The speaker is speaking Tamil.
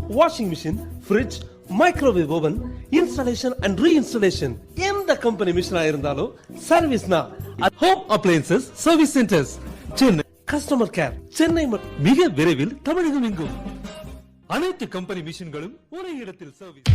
washing machine, fridge, microwave oven, installation and reinstallation. எந்த கம்பெனி மிஷினா இருந்தாலும் சர்வீஸ்னா home appliances service centres Chennai. Customer care Chennai மிக விரைவில் தமிழகம் எங்கும் அனைத்து கம்பெனி மிஷின்களும் ஒரே இடத்தில் சர்வீஸ்.